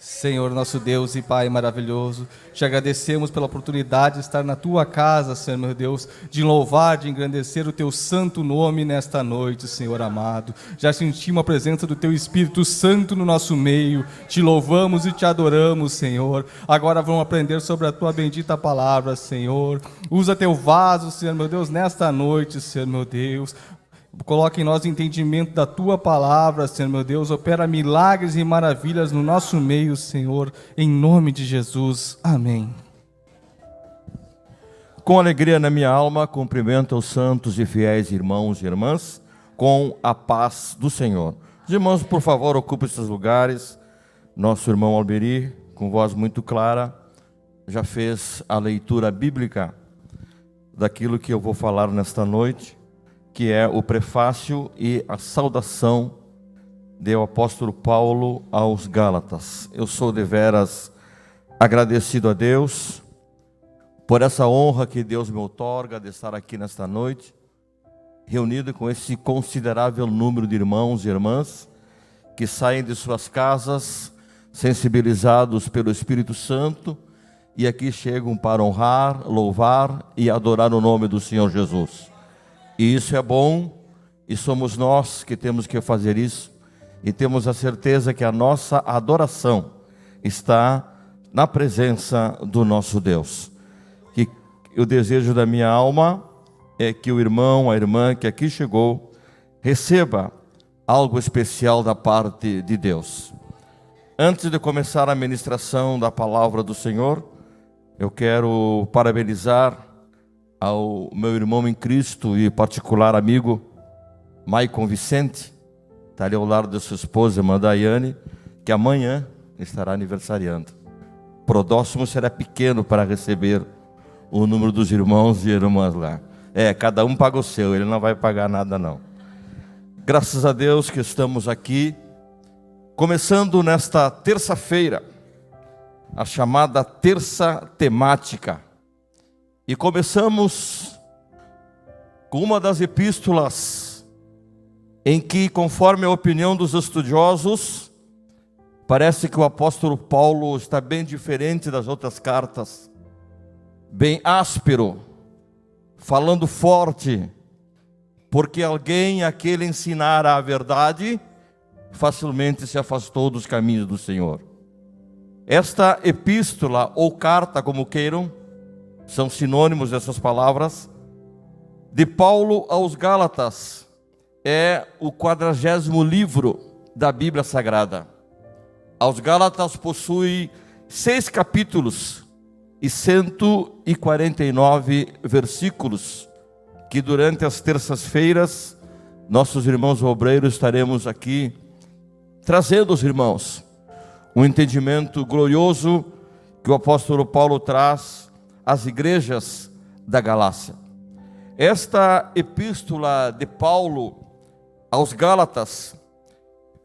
Senhor, nosso Deus e Pai maravilhoso, te agradecemos pela oportunidade de estar na tua casa, Senhor meu Deus, de louvar, de engrandecer o teu santo nome nesta noite, Senhor amado. Já sentimos a presença do teu Espírito Santo no nosso meio, te louvamos e te adoramos, Senhor. Agora vamos aprender sobre a tua bendita palavra, Senhor. Usa teu vaso, Senhor meu Deus, nesta noite, Senhor meu Deus. Coloca em nós o entendimento da Tua palavra, Senhor meu Deus. Opera milagres e maravilhas no nosso meio, Senhor, em nome de Jesus. Amém. Com alegria na minha alma, cumprimento os santos e fiéis irmãos e irmãs, com a paz do Senhor. Os irmãos, por favor, ocupem esses lugares. Nosso irmão Alberi, com voz muito clara, já fez a leitura bíblica daquilo que eu vou falar nesta noite, que é o prefácio e a saudação do apóstolo Paulo aos Gálatas. Eu sou deveras agradecido a Deus por essa honra que Deus me outorga de estar aqui nesta noite, reunido com esse considerável número de irmãos e irmãs que saem de suas casas sensibilizados pelo Espírito Santo e aqui chegam para honrar, louvar e adorar o nome do Senhor Jesus. E isso é bom, e somos nós que temos que fazer isso, e temos a certeza que a nossa adoração está na presença do nosso Deus. Que o desejo da minha alma é que o irmão, a irmã que aqui chegou, receba algo especial da parte de Deus. Antes de começar a ministração da palavra do Senhor, eu quero parabenizar ao meu irmão em Cristo e particular amigo, Maicon Vicente, está ali ao lado da sua esposa, irmã Daiane, que amanhã estará aniversariando. Próximo será pequeno para receber o número dos irmãos e irmãs lá. Cada um paga o seu, ele não vai pagar nada não. Graças a Deus que estamos aqui, começando nesta terça-feira, a chamada terça temática. E começamos com uma das epístolas em que, conforme a opinião dos estudiosos, parece que o apóstolo Paulo está bem diferente das outras cartas, bem áspero, falando forte, porque alguém a que ele ensinara a verdade, facilmente se afastou dos caminhos do Senhor. Esta epístola, ou carta, como queiram, são sinônimos dessas palavras, de Paulo aos Gálatas, é o 40º livro da Bíblia Sagrada. Aos Gálatas possui 6 capítulos e 149 versículos, que durante as terças-feiras, nossos irmãos obreiros estaremos aqui, trazendo aos irmãos um entendimento glorioso que o apóstolo Paulo traz às igrejas da Galácia. Esta epístola de Paulo aos Gálatas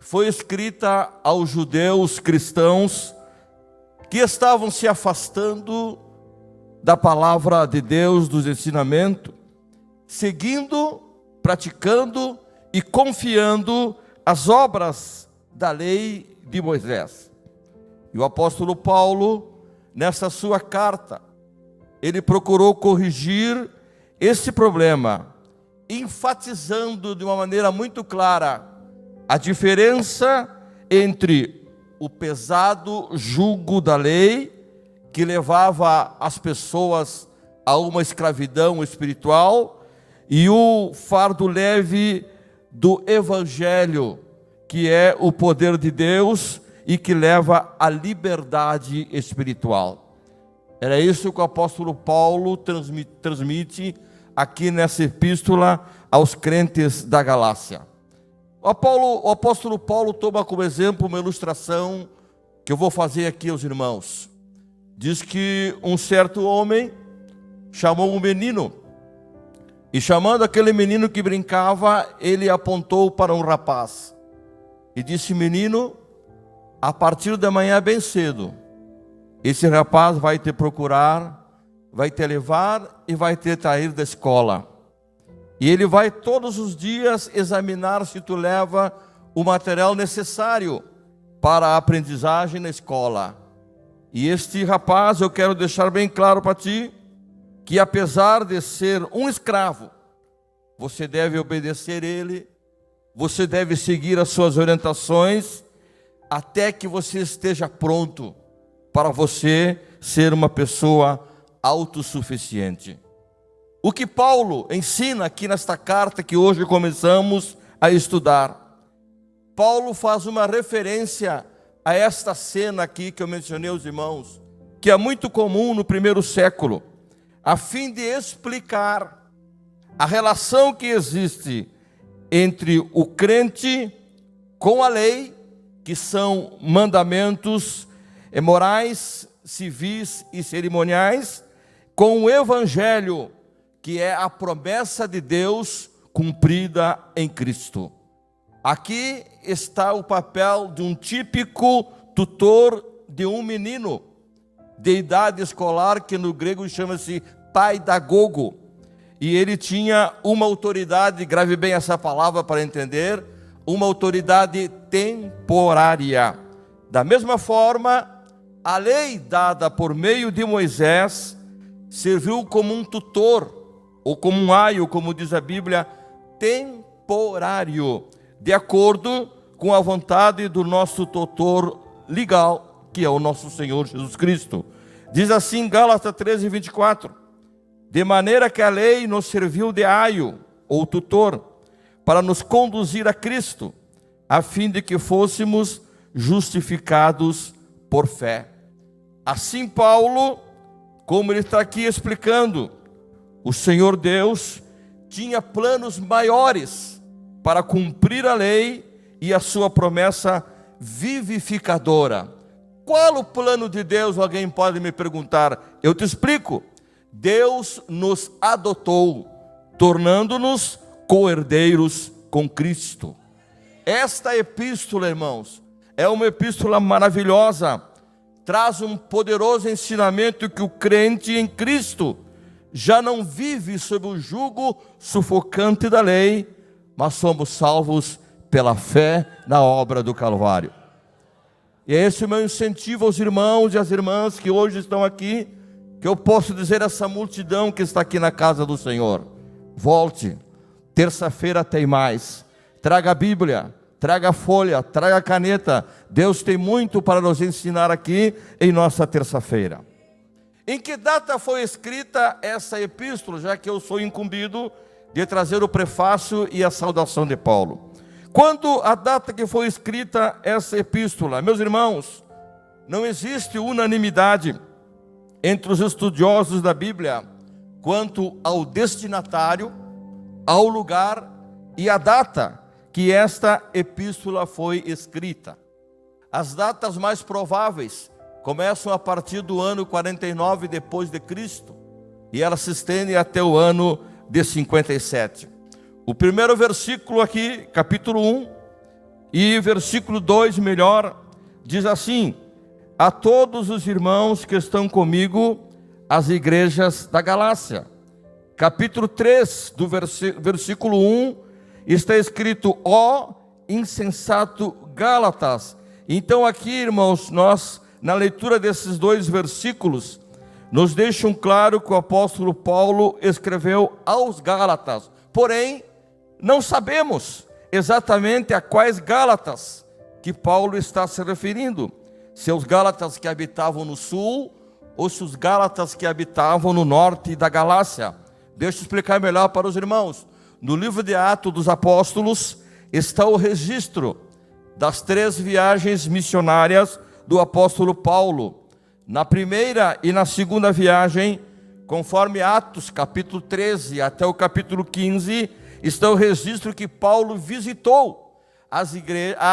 foi escrita aos judeus cristãos que estavam se afastando da palavra de Deus, dos ensinamentos, seguindo, praticando e confiando as obras da lei de Moisés. E o apóstolo Paulo, nessa sua carta, ele procurou corrigir esse problema, enfatizando de uma maneira muito clara a diferença entre o pesado jugo da lei, que levava as pessoas a uma escravidão espiritual, e o fardo leve do Evangelho, que é o poder de Deus e que leva à liberdade espiritual. Era isso que o apóstolo Paulo transmite aqui nessa epístola aos crentes da Galácia. O apóstolo Paulo toma como exemplo uma ilustração que eu vou fazer aqui aos irmãos. Diz que um certo homem chamou um menino, e chamando aquele menino que brincava, ele apontou para um rapaz e disse: menino, a partir da manhã bem cedo, esse rapaz vai te procurar, vai te levar e vai te trair da escola. E ele vai todos os dias examinar se tu leva o material necessário para a aprendizagem na escola. E este rapaz, eu quero deixar bem claro para ti, que apesar de ser um escravo, você deve obedecer ele, você deve seguir as suas orientações, até que você esteja pronto para você ser uma pessoa autossuficiente. O que Paulo ensina aqui nesta carta que hoje começamos a estudar, Paulo faz uma referência a esta cena aqui que eu mencionei aos irmãos, que é muito comum no primeiro século, a fim de explicar a relação que existe entre o crente com a lei, que são mandamentos morais, civis e cerimoniais, com o evangelho, que é a promessa de Deus cumprida em Cristo. Aqui está o papel de um típico tutor de um menino de idade escolar, que no grego chama-se paidagogo. E ele tinha uma autoridade, grave bem essa palavra para entender, uma autoridade temporária. Da mesma forma, a lei dada por meio de Moisés serviu como um tutor, ou como um aio, como diz a Bíblia, temporário, de acordo com a vontade do nosso tutor legal, que é o nosso Senhor Jesus Cristo. Diz assim Gálatas 13:24, de maneira que a lei nos serviu de aio, ou tutor, para nos conduzir a Cristo, a fim de que fôssemos justificados por fé. Assim Paulo, como ele está aqui explicando, o Senhor Deus tinha planos maiores para cumprir a lei e a sua promessa vivificadora. Qual o plano de Deus? Alguém pode me perguntar. Eu te explico. Deus nos adotou, tornando-nos co-herdeiros com Cristo. Esta epístola, irmãos, é uma epístola maravilhosa. Traz um poderoso ensinamento que o crente em Cristo já não vive sob o jugo sufocante da lei, mas somos salvos pela fé na obra do Calvário. E é esse o meu incentivo aos irmãos e às irmãs que hoje estão aqui, que eu posso dizer a essa multidão que está aqui na casa do Senhor: volte, terça-feira tem mais, traga a Bíblia, traga a folha, traga a caneta. Deus tem muito para nos ensinar aqui em nossa terça-feira. Em que data foi escrita essa epístola, já que eu sou incumbido de trazer o prefácio e a saudação de Paulo? Quando a data que foi escrita essa epístola? Meus irmãos, não existe unanimidade entre os estudiosos da Bíblia quanto ao destinatário, ao lugar e à data que esta epístola foi escrita. As datas mais prováveis começam a partir do ano 49 depois de Cristo e elas se estendem até o ano de 57. O primeiro versículo aqui, capítulo 1 e versículo 2 melhor, diz assim: a todos os irmãos que estão comigo, as igrejas da Galácia. Capítulo 3, do versículo 1, está escrito: ó insensato Gálatas. Então aqui, irmãos, nós, na leitura desses dois versículos, nos deixam claro que o apóstolo Paulo escreveu aos Gálatas. Porém, não sabemos exatamente a quais Gálatas que Paulo está se referindo. Se os Gálatas que habitavam no sul, ou se os Gálatas que habitavam no norte da Galácia. Deixa eu explicar melhor para os irmãos. No livro de Atos dos Apóstolos está o registro das 3 viagens missionárias do apóstolo Paulo. Na primeira e na segunda viagem, conforme Atos capítulo 13 até o capítulo 15, está o registro que Paulo visitou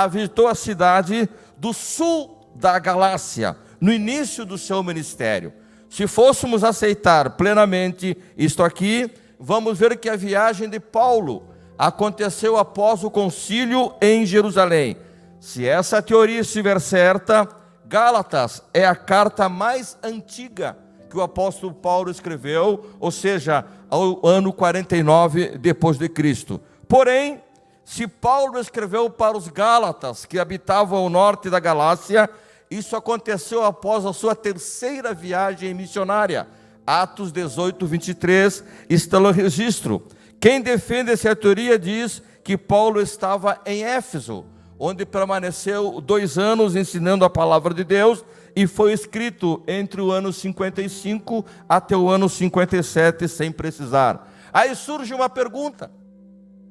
visitou a cidade do sul da Galácia, no início do seu ministério. Se fôssemos aceitar plenamente isto aqui, vamos ver que a viagem de Paulo aconteceu após o concílio em Jerusalém. Se essa teoria estiver certa, Gálatas é a carta mais antiga que o apóstolo Paulo escreveu, ou seja, ao ano 49 depois de Cristo. Porém, Se Paulo escreveu para os Gálatas, que habitavam ao norte da Galácia, isso aconteceu após a sua terceira viagem missionária. Atos 18, 23, está no registro. Quem defende essa teoria diz que Paulo estava em Éfeso, onde permaneceu 2 anos ensinando a palavra de Deus, e foi escrito entre o ano 55 até o ano 57, sem precisar. Aí surge uma pergunta: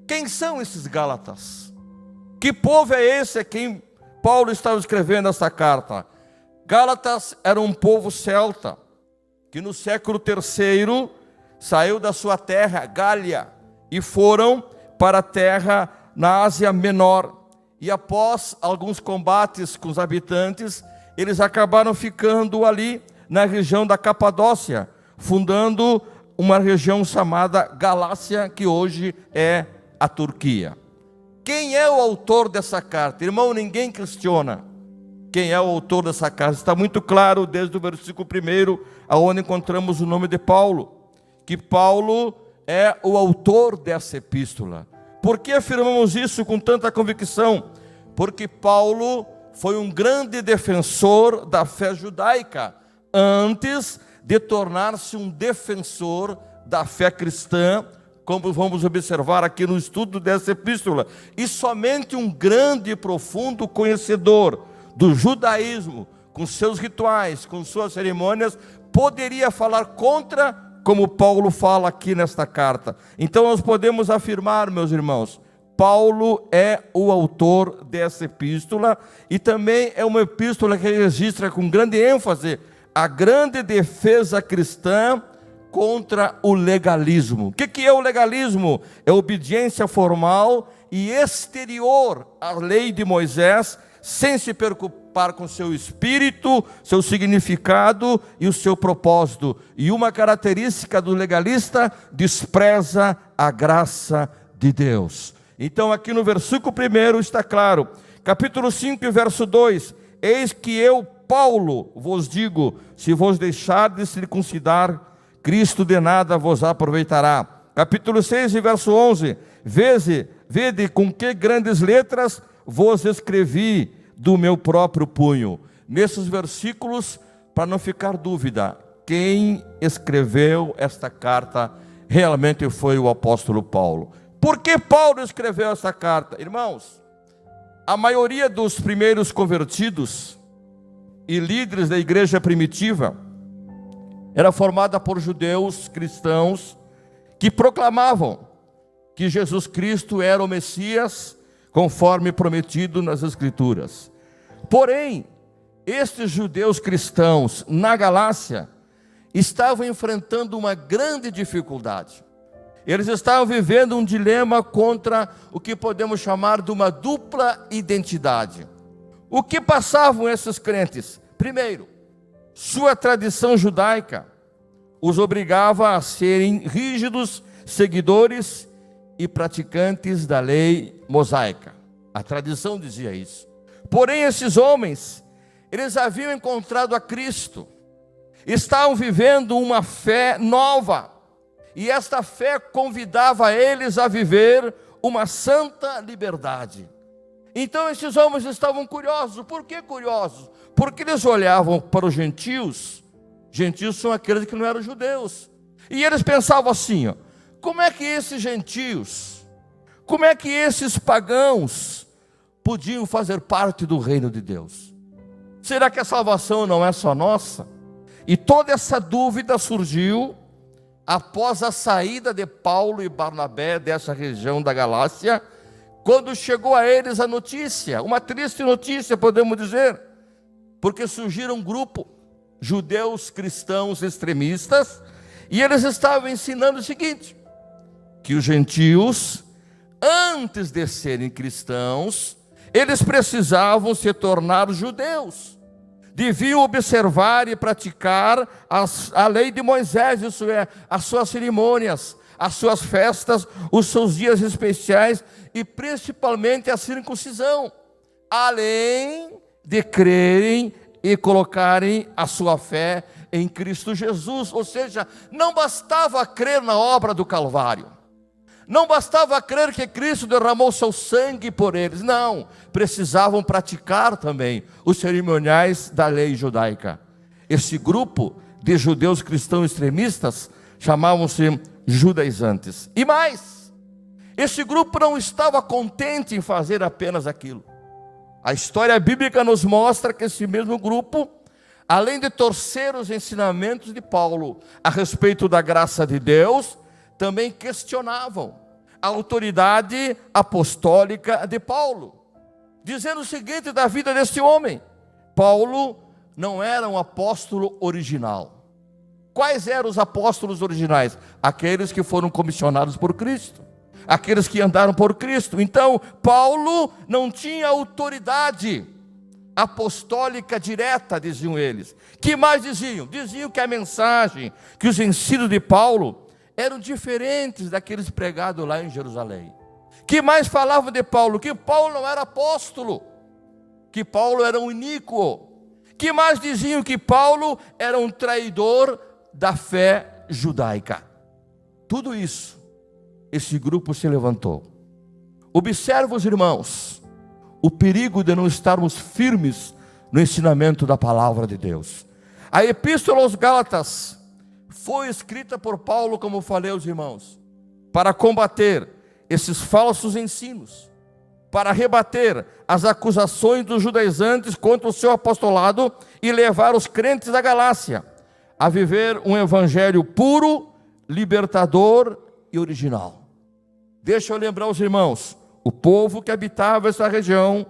quem são esses Gálatas? Que povo é esse a quem Paulo estava escrevendo essa carta? Gálatas era um povo celta, que no século III saiu da sua terra, Gália, e foram para a terra na Ásia Menor. E após alguns combates com os habitantes, eles acabaram ficando ali na região da Capadócia, fundando uma região chamada Galácia, que hoje é a Turquia. Quem é o autor dessa carta? Irmão, ninguém questiona quem é o autor dessa carta. Está muito claro desde o versículo 1, aonde encontramos o nome de Paulo, que Paulo é o autor dessa epístola. Por que afirmamos isso com tanta convicção? Porque Paulo foi um grande defensor da fé judaica, antes de tornar-se um defensor da fé cristã, como vamos observar aqui no estudo dessa epístola. E somente um grande e profundo conhecedor do judaísmo, com seus rituais, com suas cerimônias, poderia falar contra, como Paulo fala aqui nesta carta. Então nós podemos afirmar, meus irmãos, Paulo é o autor dessa epístola, e também é uma epístola que registra com grande ênfase a grande defesa cristã contra o legalismo. O que é o legalismo? É obediência formal e exterior à lei de Moisés, sem se preocupar com seu espírito, seu significado e o seu propósito. E uma característica do legalista: despreza a graça de Deus. Então aqui no versículo 1 está claro, capítulo 5, verso 2, eis que eu, Paulo, vos digo, se vos deixar de circuncidar, Cristo de nada vos aproveitará. Capítulo 6, verso 11, vede com que grandes letras vos escrevi do meu próprio punho. Nesses versículos, para não ficar dúvida, quem escreveu esta carta realmente foi o apóstolo Paulo. Por que Paulo escreveu essa carta? Irmãos, a maioria dos primeiros convertidos e líderes da igreja primitiva era formada por judeus cristãos que proclamavam que Jesus Cristo era o Messias, conforme prometido nas Escrituras. Porém, estes judeus cristãos na Galácia estavam enfrentando uma grande dificuldade. Eles estavam vivendo um dilema contra o que podemos chamar de uma dupla identidade. O que passavam esses crentes? Primeiro, sua tradição judaica os obrigava a serem rígidos seguidores e praticantes da lei mosaica. A tradição dizia isso. Porém, esses homens, eles haviam encontrado a Cristo, estavam vivendo uma fé nova, e esta fé convidava eles a viver uma santa liberdade. Então esses homens estavam curiosos. Por que curiosos? Porque eles olhavam para os gentios. Gentios são aqueles que não eram judeus. E eles pensavam assim, ó, como é que esses gentios, como é que esses pagãos podiam fazer parte do reino de Deus? Será que a salvação não é só nossa? E toda essa dúvida surgiu após a saída de Paulo e Barnabé dessa região da Galácia, quando chegou a eles a notícia, uma triste notícia, podemos dizer, porque surgiram um grupo, judeus cristãos extremistas, e eles estavam ensinando o seguinte, que os gentios, antes de serem cristãos, eles precisavam se tornar judeus, deviam observar e praticar a lei de Moisés, isso é, as suas cerimônias, as suas festas, os seus dias especiais e principalmente a circuncisão, além de crerem e colocarem a sua fé em Cristo Jesus. Ou seja, não bastava crer na obra do Calvário, Não bastava crer que Cristo derramou seu sangue por eles, não, precisavam praticar também os cerimoniais da lei judaica. Esse grupo de judeus cristãos extremistas chamavam-se judaizantes. E mais, esse grupo não estava contente em fazer apenas aquilo. A história bíblica nos mostra que esse mesmo grupo, além de torcer os ensinamentos de Paulo a respeito da graça de Deus, também questionavam a autoridade apostólica de Paulo, dizendo o seguinte da vida desse homem: Paulo não era um apóstolo original. Quais eram os apóstolos originais? Aqueles que foram comissionados por Cristo, aqueles que andaram por Cristo. Então, Paulo não tinha autoridade apostólica direta, diziam eles. Que mais diziam? Diziam que a mensagem, que os ensinos de Paulo eram diferentes daqueles pregados lá em Jerusalém. Que mais falavam de Paulo? Que Paulo não era apóstolo, que Paulo era um iníquo. Que mais diziam? Que Paulo era um traidor da fé judaica. Tudo isso, esse grupo se levantou. Observe, os irmãos, o perigo de não estarmos firmes no ensinamento da palavra de Deus. A Epístola aos Gálatas foi escrita por Paulo, como falei aos irmãos, para combater esses falsos ensinos, para rebater as acusações dos judaizantes contra o seu apostolado e levar os crentes da Galácia a viver um evangelho puro, libertador e original. Deixa eu lembrar os irmãos, o povo que habitava essa região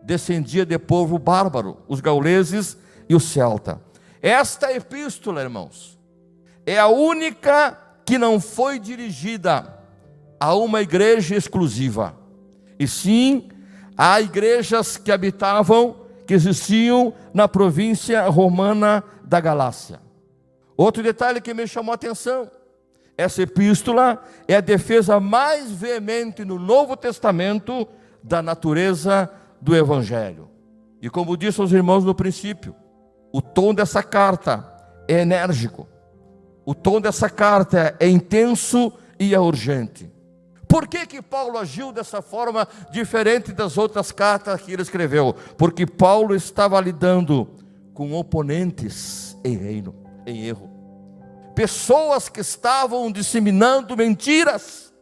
descendia de povo bárbaro, os gauleses e os celtas. Esta epístola, irmãos, é a única que não foi dirigida a uma igreja exclusiva, e sim a igrejas que habitavam, que existiam na província romana da Galácia. Outro detalhe que me chamou a atenção: essa epístola é a defesa mais veemente no Novo Testamento da natureza do Evangelho. E como disse aos irmãos no princípio, o tom dessa carta é enérgico, o tom dessa carta é intenso e é urgente. Por que Paulo agiu dessa forma diferente das outras cartas que ele escreveu? Porque Paulo estava lidando com oponentes em erro. Pessoas que estavam disseminando mentiras,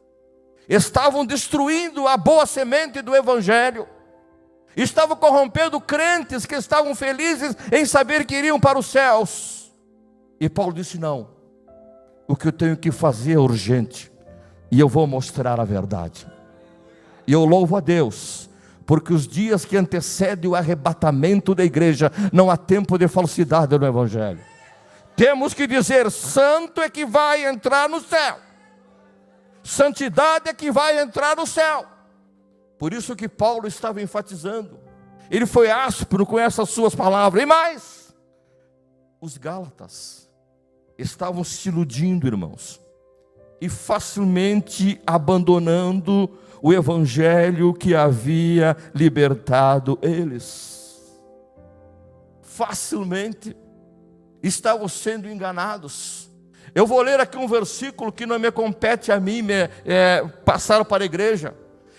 estavam destruindo a boa semente do Evangelho, estavam corrompendo crentes que estavam felizes em saber que iriam para os céus. E Paulo disse: não, o que eu tenho que fazer é urgente, e eu vou mostrar a verdade. E eu louvo a Deus, porque os dias que antecedem o arrebatamento da igreja, não há tempo de falsidade no Evangelho. Temos que dizer: santo é que vai entrar no céu, santidade é que vai entrar no céu. Por isso que Paulo estava enfatizando, ele foi áspero com essas suas palavras. E mais, os Gálatas estavam se iludindo, irmãos, e facilmente abandonando o Evangelho que havia libertado eles. Facilmente estavam sendo enganados. Eu vou ler aqui um versículo que não me compete a mim passar para a igreja.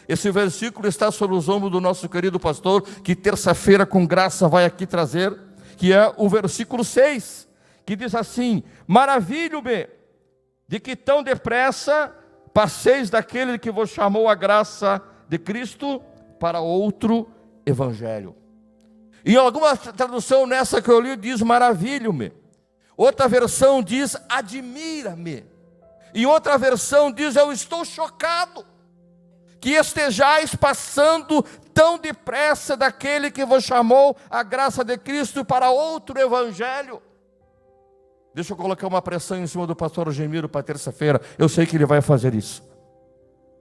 Esse versículo está sobre os ombros do nosso querido pastor, que terça-feira com graça vai aqui trazer, que é o versículo 6, que diz assim: maravilho-me de que tão depressa passeis daquele que vos chamou a graça de Cristo para outro evangelho. Em alguma tradução nessa que eu li diz maravilho-me. Outra versão diz admira-me. E outra versão diz eu estou chocado que estejais passando tão depressa daquele que vos chamou a graça de Cristo para outro evangelho. Deixa eu colocar uma pressão em cima do pastor Gemiro para terça-feira. Eu sei que ele vai fazer isso.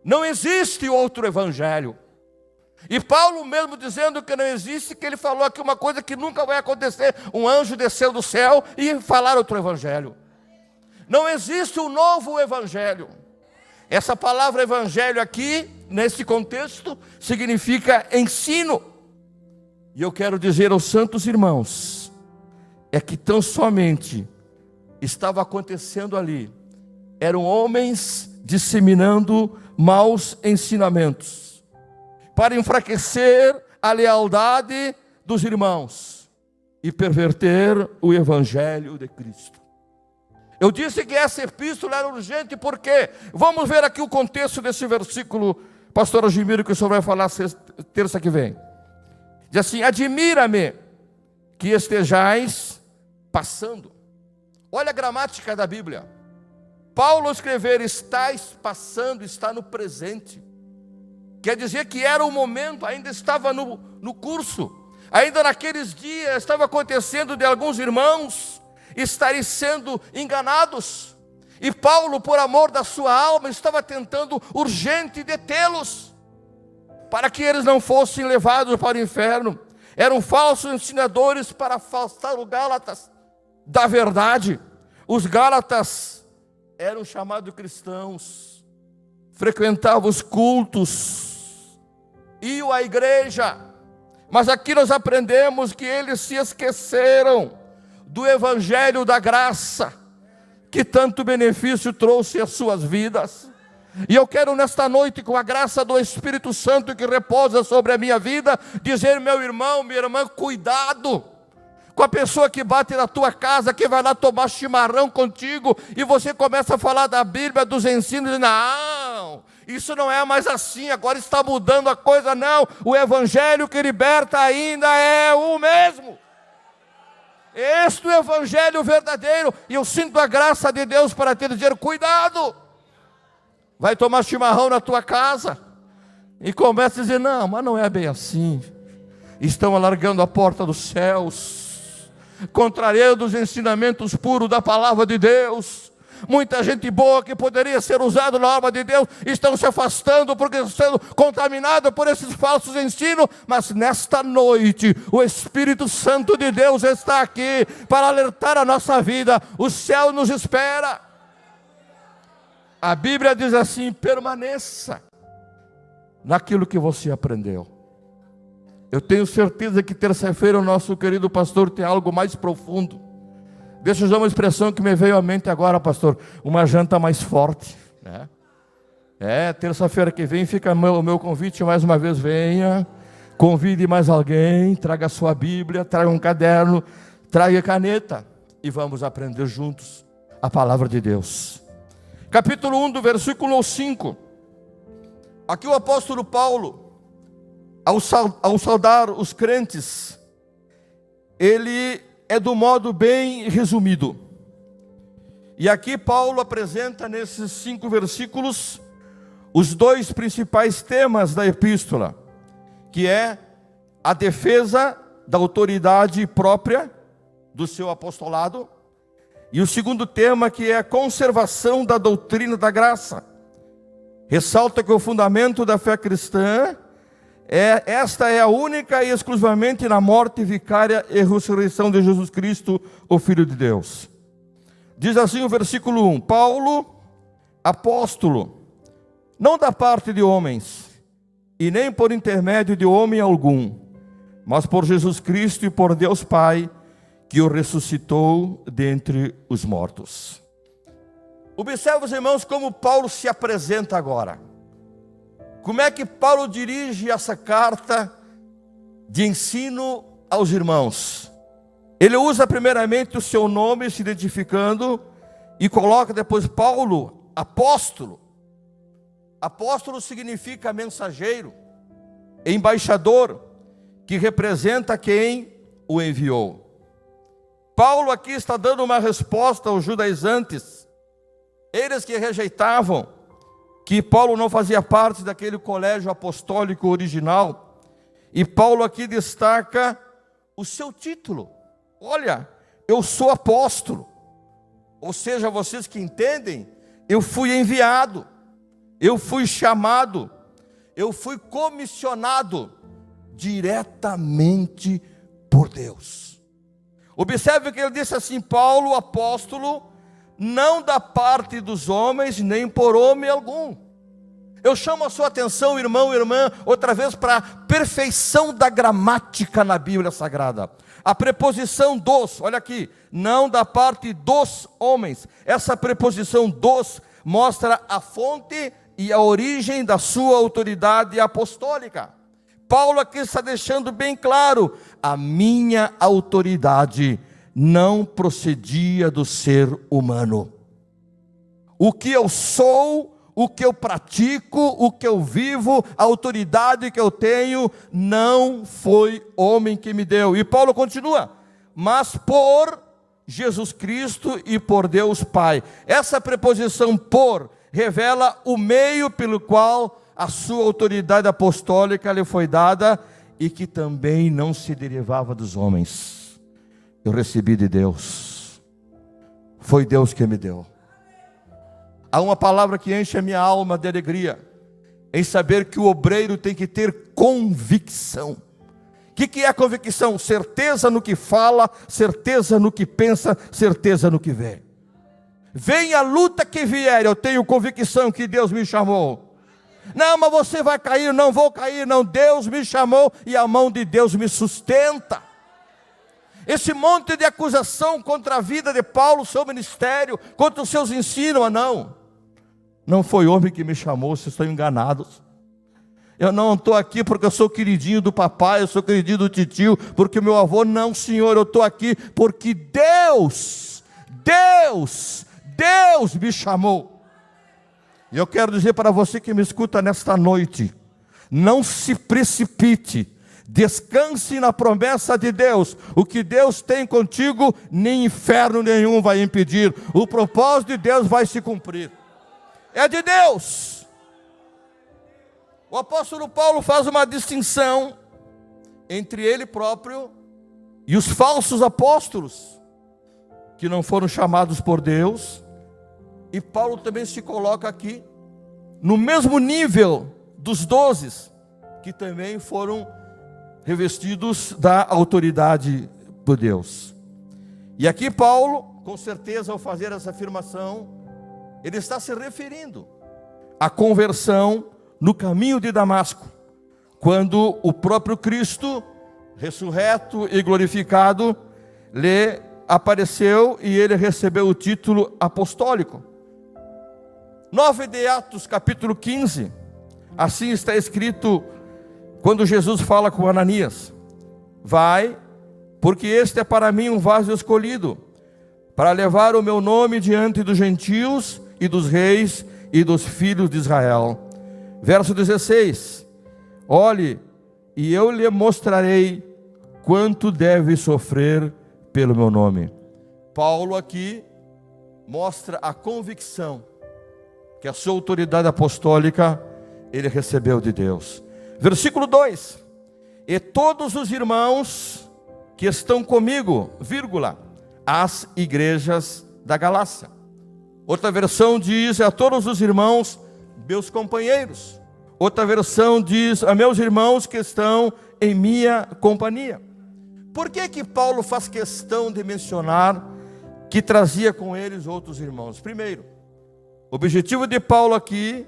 Não existe outro evangelho. E Paulo mesmo dizendo que não existe, que ele falou aqui uma coisa que nunca vai acontecer: um anjo desceu do céu e falar outro evangelho. Não existe um novo evangelho. Essa palavra evangelho aqui, nesse contexto, significa ensino. E eu quero dizer aos santos irmãos, é que tão somente estava acontecendo ali, eram homens disseminando maus ensinamentos, para enfraquecer a lealdade dos irmãos e perverter o Evangelho de Cristo. Eu disse que essa epístola era urgente porque, vamos ver aqui o contexto desse versículo, pastor Agimiro, que o senhor vai falar terça que vem. Diz assim: admira-me que estejais passando. Olha a gramática da Bíblia. Paulo escrever estais passando, está no presente. Quer dizer que era o momento, ainda estava no curso. Ainda naqueles dias estava acontecendo de alguns irmãos estarem sendo enganados. E Paulo, por amor da sua alma, estava tentando urgente detê-los, para que eles não fossem levados para o inferno. Eram falsos ensinadores para afastar os Gálatas da verdade. Os Gálatas eram chamados cristãos, frequentavam os cultos, iam à igreja, mas aqui nós aprendemos que eles se esqueceram do Evangelho da graça, que tanto benefício trouxe às suas vidas. E eu quero nesta noite, com a graça do Espírito Santo que repousa sobre a minha vida, dizer: meu irmão, minha irmã, cuidado com a pessoa que bate na tua casa, que vai lá tomar chimarrão contigo, e você começa a falar da Bíblia, dos ensinos, e não, isso não é mais assim, agora está mudando a coisa. Não, o Evangelho que liberta ainda é o mesmo. Este é o Evangelho verdadeiro, e eu sinto a graça de Deus para te dizer: cuidado. Vai tomar chimarrão na tua casa e começa a dizer: não, mas não é bem assim. Estão alargando a porta dos céus, contrariando os ensinamentos puros da palavra de Deus. Muita gente boa que poderia ser usada na obra de Deus estão se afastando porque estão sendo contaminados por esses falsos ensinos. Mas nesta noite o Espírito Santo de Deus está aqui para alertar a nossa vida. O céu nos espera. A Bíblia diz assim: permaneça naquilo que você aprendeu. Eu tenho certeza que terça-feira o nosso querido pastor tem algo mais profundo. Deixa eu usar uma expressão que me veio à mente agora, pastor: uma janta mais forte, né? Terça-feira que vem fica o meu convite mais uma vez. Venha, convide mais alguém, traga a sua Bíblia, traga um caderno, traga caneta e vamos aprender juntos a palavra de Deus. Capítulo 1, do versículo 5. Aqui o apóstolo Paulo, ao saudar os crentes, ele é do modo bem resumido. E aqui Paulo apresenta nesses 5 versículos os 2 principais temas da epístola, que é a defesa da autoridade própria do seu apostolado, e o segundo tema, que é a conservação da doutrina da graça. Ressalta que o fundamento da fé cristã esta é a única e exclusivamente na morte vicária e ressurreição de Jesus Cristo, o Filho de Deus. Diz assim o versículo 1: Paulo, apóstolo, não da parte de homens, e nem por intermédio de homem algum, mas por Jesus Cristo e por Deus Pai, que o ressuscitou dentre os mortos. Observe, os irmãos, como Paulo se apresenta agora. Como é que Paulo dirige essa carta de ensino aos irmãos? Ele usa primeiramente o seu nome, se identificando, e coloca depois Paulo, apóstolo. Apóstolo significa mensageiro, embaixador, que representa quem o enviou. Paulo aqui está dando uma resposta aos judaizantes, eles que rejeitavam que Paulo não fazia parte daquele colégio apostólico original. E Paulo aqui destaca o seu título: olha, eu sou apóstolo. Ou seja, vocês que entendem, eu fui enviado, eu fui chamado, eu fui comissionado diretamente por Deus. Observe que ele disse assim: Paulo, apóstolo, não da parte dos homens, nem por homem algum. Eu chamo a sua atenção, irmão e irmã, outra vez para a perfeição da gramática na Bíblia Sagrada. A preposição dos, olha aqui, não da parte dos homens. Essa preposição dos mostra a fonte e a origem da sua autoridade apostólica. Paulo aqui está deixando bem claro: a minha autoridade não procedia do ser humano. O que eu sou, o que eu pratico, o que eu vivo, a autoridade que eu tenho, não foi homem que me deu. E Paulo continua: mas por Jesus Cristo e por Deus Pai. Essa preposição por revela o meio pelo qual a sua autoridade apostólica lhe foi dada, e que também não se derivava dos homens. Eu recebi de Deus, foi Deus que me deu. Há uma palavra que enche a minha alma de alegria, em saber que o obreiro tem que ter convicção. O que é convicção? Certeza no que fala, certeza no que pensa, certeza no que vê. Venha a luta que vier, eu tenho convicção que Deus me chamou. Não, mas você vai cair. Não vou cair, não. Deus me chamou e a mão de Deus me sustenta. Esse monte de acusação contra a vida de Paulo, seu ministério, contra os seus ensinos, não foi homem que me chamou, vocês estão enganados. Eu não estou aqui porque eu sou queridinho do papai, eu sou queridinho do titio, porque meu avô, não, Senhor, eu estou aqui porque Deus me chamou. E eu quero dizer para você que me escuta nesta noite: não se precipite, descanse na promessa de Deus. O que Deus tem contigo, nem inferno nenhum vai impedir. O propósito de Deus vai se cumprir. É de Deus. O apóstolo Paulo faz uma distinção entre ele próprio e os falsos apóstolos, que não foram chamados por Deus. E Paulo também se coloca aqui no mesmo nível dos 12, que também foram revestidos da autoridade por Deus. E aqui Paulo, com certeza, ao fazer essa afirmação, ele está se referindo à conversão no caminho de Damasco, quando o próprio Cristo, ressurreto e glorificado, lhe apareceu e ele recebeu o título apostólico. 9 de Atos, capítulo 15, assim está escrito, quando Jesus fala com Ananias: vai, porque este é para mim um vaso escolhido, para levar o meu nome diante dos gentios e dos reis e dos filhos de Israel. Verso 16: olhe, e eu lhe mostrarei quanto deve sofrer pelo meu nome. Paulo aqui mostra a convicção que a sua autoridade apostólica ele recebeu de Deus. Versículo 2: e todos os irmãos que estão comigo, vírgula, as igrejas da Galácia. Outra versão diz: a todos os irmãos, meus companheiros. Outra versão diz: a meus irmãos que estão em minha companhia. Por que Paulo faz questão de mencionar que trazia com eles outros irmãos? Primeiro, o objetivo de Paulo aqui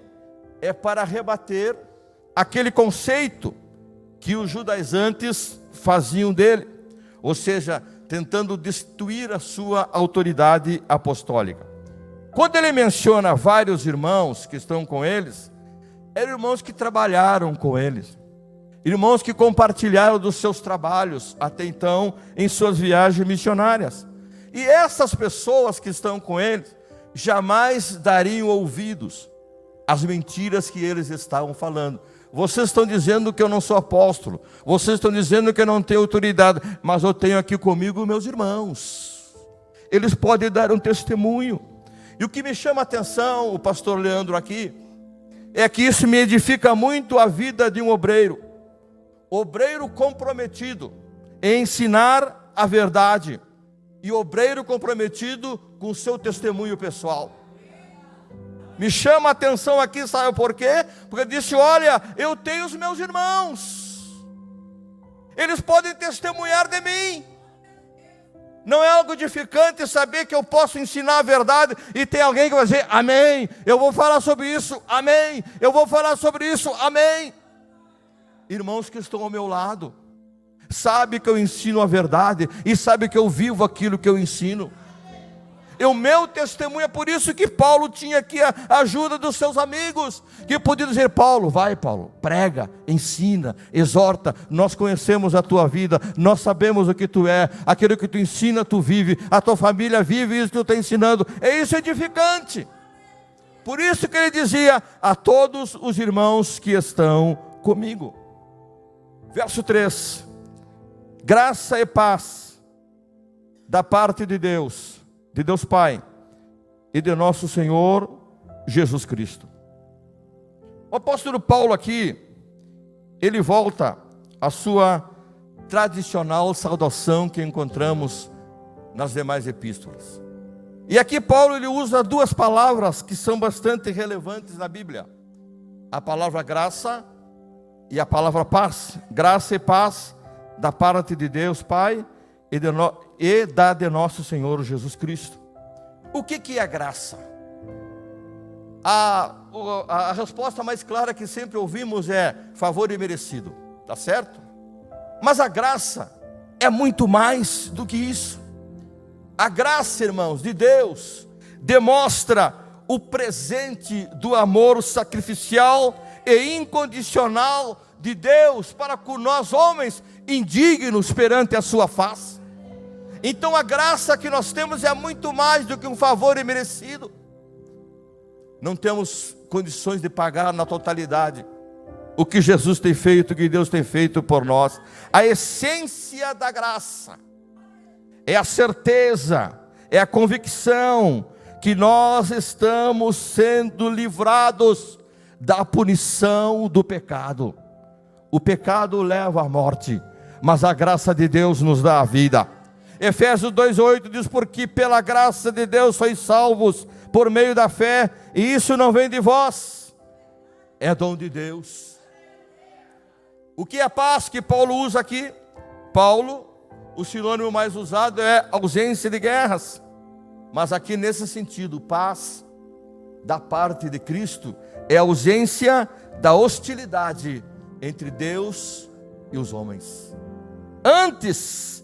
é para rebater aquele conceito que os judaizantes faziam dele, ou seja, tentando destruir a sua autoridade apostólica. Quando ele menciona vários irmãos que estão com eles, eram irmãos que trabalharam com eles, irmãos que compartilharam dos seus trabalhos até então em suas viagens missionárias. E essas pessoas que estão com eles jamais dariam ouvidos às mentiras que eles estavam falando. Vocês estão dizendo que eu não sou apóstolo, vocês estão dizendo que eu não tenho autoridade, mas eu tenho aqui comigo meus irmãos, eles podem dar um testemunho. E o que me chama a atenção, o pastor Leandro aqui, é que isso me edifica muito a vida de um obreiro comprometido em ensinar a verdade, e obreiro comprometido com o seu testemunho pessoal. Me chama a atenção aqui, sabe por quê? Porque ele disse: olha, eu tenho os meus irmãos, eles podem testemunhar de mim. Não é algo edificante saber que eu posso ensinar a verdade e tem alguém que vai dizer: amém, eu vou falar sobre isso, amém, eu vou falar sobre isso, amém. Irmãos que estão ao meu lado, sabe que eu ensino a verdade e sabe que eu vivo aquilo que eu ensino. E o meu testemunho é por isso que Paulo tinha aqui a ajuda dos seus amigos, que podiam dizer: Paulo, vai Paulo, prega, ensina, exorta, nós conhecemos a tua vida, nós sabemos o que tu é, aquilo que tu ensina, tu vive, a tua família vive isso que tu está ensinando, é isso edificante. Por isso que ele dizia: a todos os irmãos que estão comigo. Verso 3: graça e paz da parte de Deus Pai e de nosso Senhor Jesus Cristo. O apóstolo Paulo aqui, ele volta à sua tradicional saudação que encontramos nas demais epístolas. E aqui Paulo ele usa duas palavras que são bastante relevantes na Bíblia: a palavra graça e a palavra paz. Graça e paz da parte de Deus Pai e da de nosso Senhor Jesus Cristo. O que é graça? A resposta mais clara que sempre ouvimos é favor imerecido, tá certo? Mas a graça é muito mais do que isso. A graça, irmãos, de Deus demonstra o presente do amor sacrificial e incondicional de Deus para com nós homens indignos perante a sua face. Então a graça que nós temos é muito mais do que um favor imerecido. Não temos condições de pagar na totalidade o que Jesus tem feito, o que Deus tem feito por nós. A essência da graça é a certeza, é a convicção que nós estamos sendo livrados da punição do pecado. O pecado leva à morte, mas a graça de Deus nos dá a vida. Efésios 2:8 diz: porque pela graça de Deus sois salvos por meio da fé, e isso não vem de vós, é dom de Deus. O que é paz que Paulo usa aqui? Paulo, o sinônimo mais usado é ausência de guerras, mas aqui nesse sentido, paz da parte de Cristo é a ausência da hostilidade entre Deus e os homens. Antes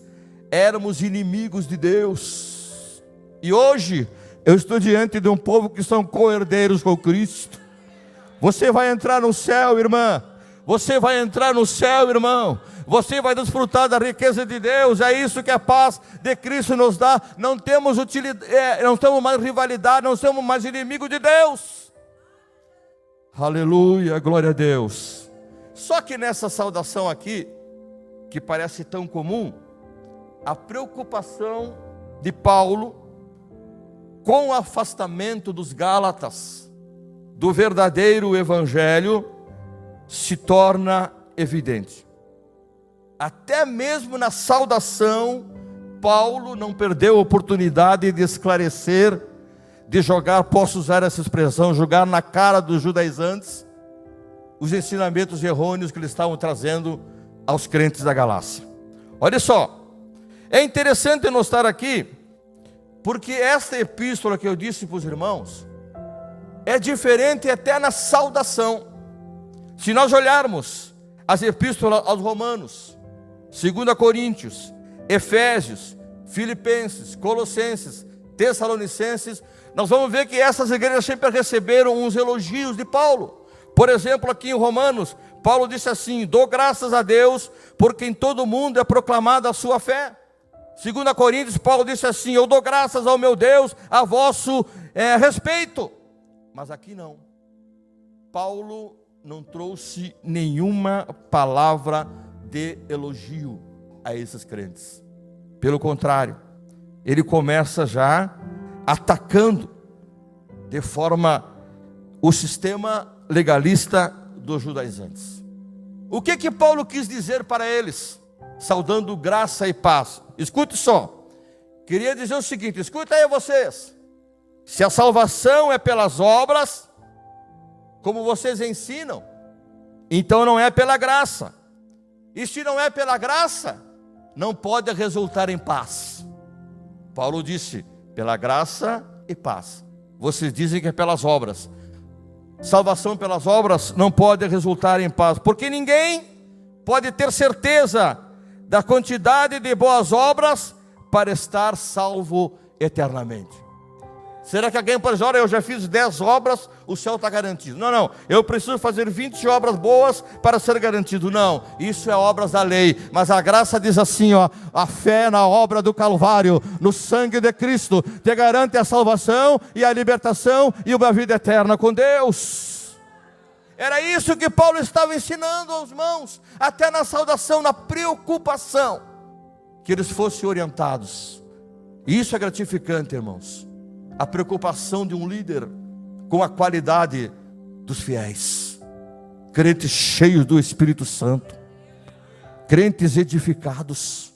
éramos inimigos de Deus, e hoje eu estou diante de um povo que são co-herdeiros com Cristo. Você vai entrar no céu, irmã. Você vai entrar no céu, irmão. Você vai desfrutar da riqueza de Deus. É isso que a paz de Cristo nos dá. Não temos não temos mais rivalidade, não somos mais inimigos de Deus. Aleluia, glória a Deus. Só que nessa saudação aqui, que parece tão comum, a preocupação de Paulo com o afastamento dos Gálatas do verdadeiro evangelho se torna evidente. Até mesmo na saudação, Paulo não perdeu a oportunidade de esclarecer, de jogar, posso usar essa expressão, jogar na cara dos judaizantes os ensinamentos errôneos que eles estavam trazendo aos crentes da Galácia. Olha só, é interessante notar aqui, porque esta epístola que eu disse para os irmãos é diferente até na saudação. Se nós olharmos as epístolas aos Romanos, 2 Coríntios, Efésios, Filipenses, Colossenses, Tessalonicenses, nós vamos ver que essas igrejas sempre receberam uns elogios de Paulo. Por exemplo, aqui em Romanos, Paulo disse assim: dou graças a Deus, porque em todo o mundo é proclamada a sua fé. 2 Coríntios, Paulo disse assim: eu dou graças ao meu Deus a vosso respeito. Mas aqui não. Paulo não trouxe nenhuma palavra de elogio a esses crentes. Pelo contrário, ele começa já atacando de forma o sistema legalista dos judaizantes. O que Paulo quis dizer para eles, saudando graça e paz? Escute só, queria dizer o seguinte, escuta aí vocês: se a salvação é pelas obras, como vocês ensinam, então não é pela graça. E se não é pela graça, não pode resultar em paz. Paulo disse: pela graça e paz. Vocês dizem que é pelas obras. Salvação pelas obras não pode resultar em paz, porque ninguém pode ter certeza da quantidade de boas obras para estar salvo eternamente. Será que alguém pode dizer, olha, eu já fiz 10 obras, o céu está garantido? Não, não, eu preciso fazer 20 obras boas para ser garantido. Não, isso é obras da lei. Mas a graça diz assim, ó, a fé na obra do Calvário, no sangue de Cristo, te garante a salvação e a libertação e uma vida eterna com Deus. Era isso que Paulo estava ensinando aos irmãos, até na saudação, na preocupação, que eles fossem orientados. E isso é gratificante, irmãos. A preocupação de um líder com a qualidade dos fiéis, crentes cheios do Espírito Santo, crentes edificados,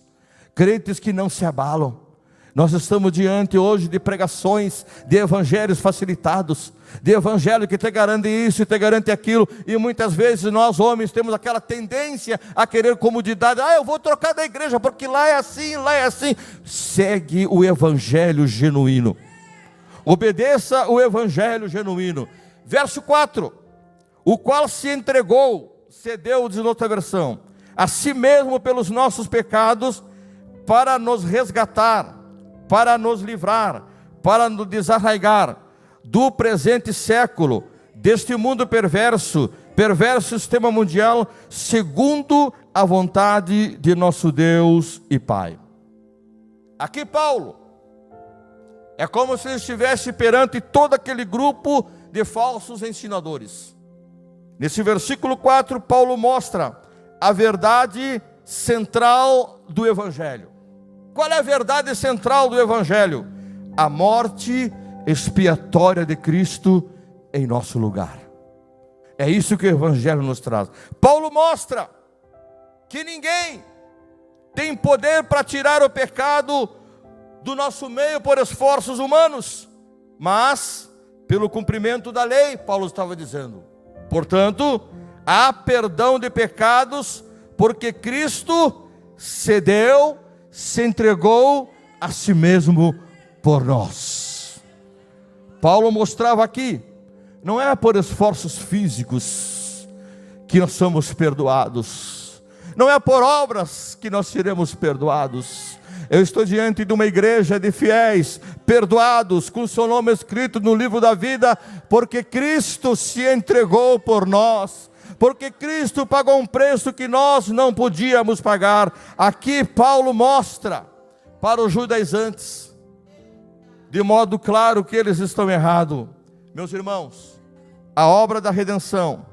crentes que não se abalam. Nós estamos diante hoje de pregações, de evangelhos facilitados, de evangelho que te garante isso e te garante aquilo, e muitas vezes nós homens temos aquela tendência a querer comodidade. Eu vou trocar da igreja porque lá é assim, lá é assim. Segue o evangelho genuíno, obedeça o evangelho genuíno. Verso 4, o qual se entregou, cedeu, diz outra versão, a si mesmo pelos nossos pecados, para nos resgatar, para nos livrar, para nos desarraigar do presente século, deste mundo perverso sistema mundial, segundo a vontade de nosso Deus e Pai. Aqui Paulo, é como se ele estivesse perante todo aquele grupo de falsos ensinadores. Nesse versículo 4, Paulo mostra a verdade central do Evangelho. Qual é a verdade central do Evangelho? A morte expiatória de Cristo em nosso lugar. É isso que o Evangelho nos traz. Paulo mostra que ninguém tem poder para tirar o pecado do nosso meio por esforços humanos, mas pelo cumprimento da lei, Paulo estava dizendo. Portanto, há perdão de pecados, porque Cristo cedeu, se entregou a si mesmo por nós. Paulo mostrava aqui, não é por esforços físicos que nós somos perdoados, não é por obras que nós seremos perdoados. Eu estou diante de uma igreja de fiéis, perdoados, com seu nome escrito no livro da vida, porque Cristo se entregou por nós, porque Cristo pagou um preço que nós não podíamos pagar. Aqui Paulo mostra para os judaizantes, de modo claro que eles estão errados. Meus irmãos, a obra da redenção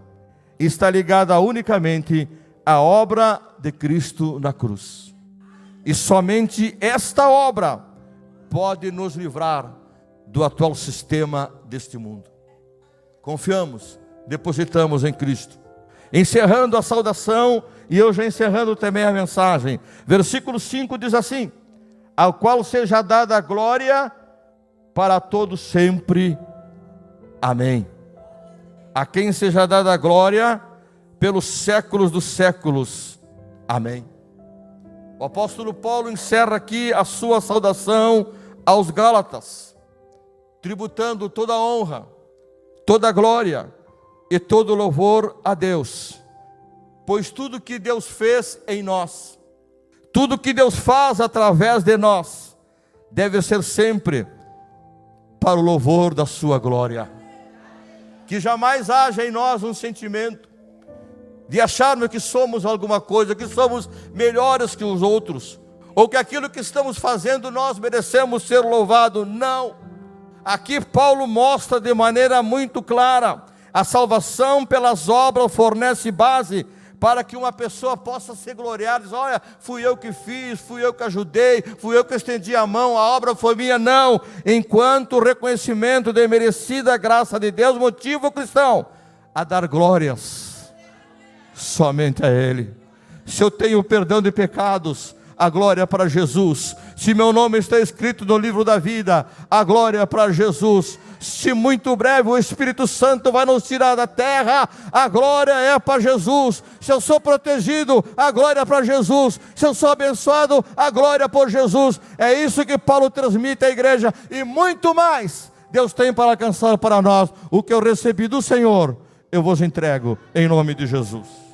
está ligada unicamente à obra de Cristo na cruz. E somente esta obra pode nos livrar do atual sistema deste mundo. Confiamos, depositamos em Cristo. Encerrando a saudação, e eu já encerrando também a mensagem. Versículo 5 diz assim: ao qual seja dada a glória para todos sempre. Amém. A quem seja dada a glória pelos séculos dos séculos. Amém. O apóstolo Paulo encerra aqui a sua saudação aos Gálatas, tributando toda a honra, toda a glória e todo o louvor a Deus, pois tudo que Deus fez em nós, tudo que Deus faz através de nós, deve ser sempre para o louvor da sua glória. Que jamais haja em nós um sentimento de acharmos que somos alguma coisa, que somos melhores que os outros, ou que aquilo que estamos fazendo nós merecemos ser louvado. Não. Aqui Paulo mostra de maneira muito clara: a salvação pelas obras fornece base para que uma pessoa possa se gloriar, dizer: olha, fui eu que fiz, fui eu que ajudei, fui eu que estendi a mão, a obra foi minha. Não. Enquanto o reconhecimento da merecida graça de Deus motiva o cristão a dar glórias somente a Ele. Se eu tenho perdão de pecados, a glória para Jesus. Se meu nome está escrito no livro da vida, a glória para Jesus. Se muito breve o Espírito Santo vai nos tirar da terra, a glória é para Jesus. Se eu sou protegido, a glória é para Jesus. Se eu sou abençoado, a glória é por Jesus. É isso que Paulo transmite à igreja, e muito mais Deus tem para alcançar para nós. O que eu recebi do Senhor, eu vos entrego em nome de Jesus.